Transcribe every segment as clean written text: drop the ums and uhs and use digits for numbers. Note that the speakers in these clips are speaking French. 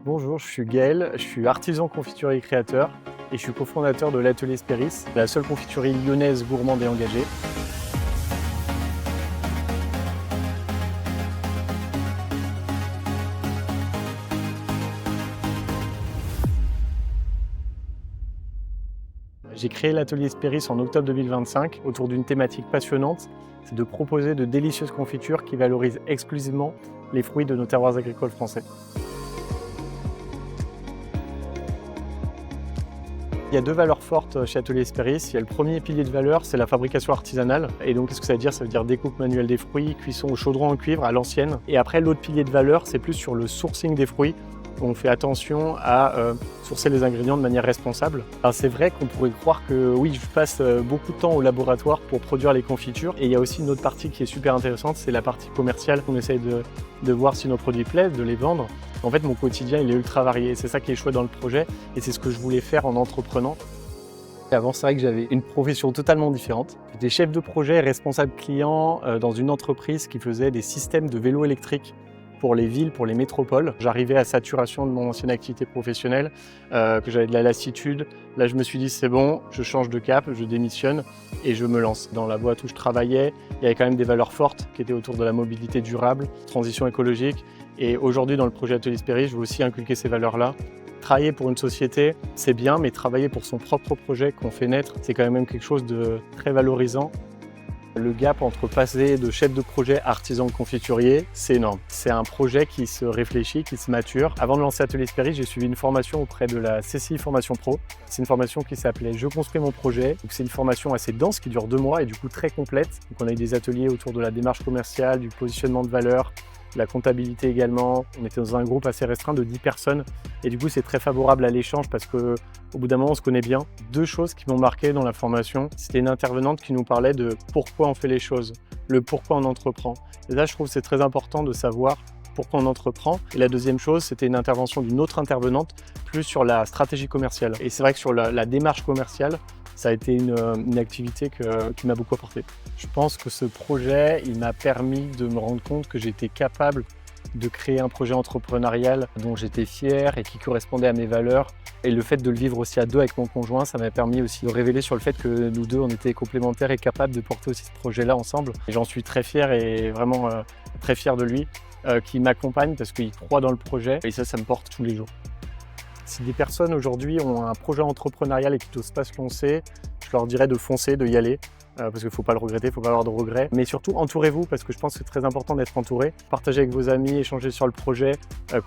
Bonjour, je suis Gaël, je suis artisan confiturier créateur et je suis cofondateur de l'atelier Spéris, la seule confiserie lyonnaise gourmande et engagée. J'ai créé l'atelier Spéris en octobre 2025 autour d'une thématique passionnante, c'est de proposer de délicieuses confitures qui valorisent exclusivement les fruits de nos terroirs agricoles français. Il y a deux valeurs fortes chez Atelier Spéris. Il y a le premier pilier de valeur, c'est la fabrication artisanale. Et donc, qu'est-ce que ça veut dire? Ça veut dire découpe manuelle des fruits, cuisson au chaudron en cuivre à l'ancienne. Et après, l'autre pilier de valeur, c'est plus sur le sourcing des fruits. On fait attention à sourcer les ingrédients de manière responsable. Alors, c'est vrai qu'on pourrait croire que oui, je passe beaucoup de temps au laboratoire pour produire les confitures. Et il y a aussi une autre partie qui est super intéressante, c'est la partie commerciale. On essaye de voir si nos produits plaisent, de les vendre. En fait, mon quotidien, il est ultra varié. C'est ça qui est chouette dans le projet et c'est ce que je voulais faire en entreprenant. Avant, c'est vrai que j'avais une profession totalement différente. J'étais chef de projet et responsable client dans une entreprise qui faisait des systèmes de vélos électriques pour les villes, pour les métropoles. J'arrivais à saturation de mon ancienne activité professionnelle, que j'avais de la lassitude. Là, je me suis dit, c'est bon, je change de cap, je démissionne et je me lance. Dans la boîte où je travaillais, il y avait quand même des valeurs fortes qui étaient autour de la mobilité durable, transition écologique. Et aujourd'hui, dans le projet Atelier Spéris, je veux aussi inculquer ces valeurs-là. Travailler pour une société, c'est bien, mais travailler pour son propre projet qu'on fait naître, c'est quand même quelque chose de très valorisant. Le gap entre passer de chef de projet à artisan confiturier, c'est énorme. C'est un projet qui se réfléchit, qui se mature. Avant de lancer Atelier Spéris, j'ai suivi une formation auprès de la CCI Formation Pro. C'est une formation qui s'appelait Je construis mon projet. Donc c'est une formation assez dense qui dure 2 mois et du coup très complète. Donc on a eu des ateliers autour de la démarche commerciale, du positionnement de valeur, la comptabilité également. On était dans un groupe assez restreint de 10 personnes et du coup c'est très favorable à l'échange parce qu'au bout d'un moment on se connaît bien. 2 choses qui m'ont marqué dans la formation, c'était une intervenante qui nous parlait de pourquoi on fait les choses, le pourquoi on entreprend. Et là je trouve que c'est très important de savoir pourquoi on entreprend. Et la deuxième chose, c'était une intervention d'une autre intervenante plus sur la stratégie commerciale. Et c'est vrai que sur la démarche commerciale, ça a été une activité qui m'a beaucoup apporté. Je pense que ce projet, il m'a permis de me rendre compte que j'étais capable de créer un projet entrepreneurial dont j'étais fier et qui correspondait à mes valeurs. Et le fait de le vivre aussi à 2 avec mon conjoint, ça m'a permis aussi de révéler sur le fait que nous deux, on était complémentaires et capables de porter aussi ce projet-là ensemble. Et j'en suis très fier et vraiment très fier de lui, qui m'accompagne parce qu'il croit dans le projet et ça me porte tous les jours. Si des personnes aujourd'hui ont un projet entrepreneurial et qui n'osent pas se lancer, je leur dirais de foncer, de y aller, parce qu'il ne faut pas le regretter, il ne faut pas avoir de regrets. Mais surtout, entourez-vous, parce que je pense que c'est très important d'être entouré. Partagez avec vos amis, échangez sur le projet,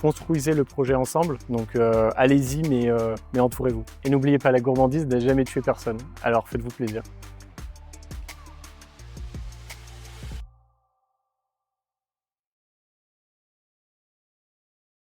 construisez le projet ensemble. Donc allez-y, mais entourez-vous. Et n'oubliez pas, la gourmandise n'a jamais tué personne, alors faites-vous plaisir.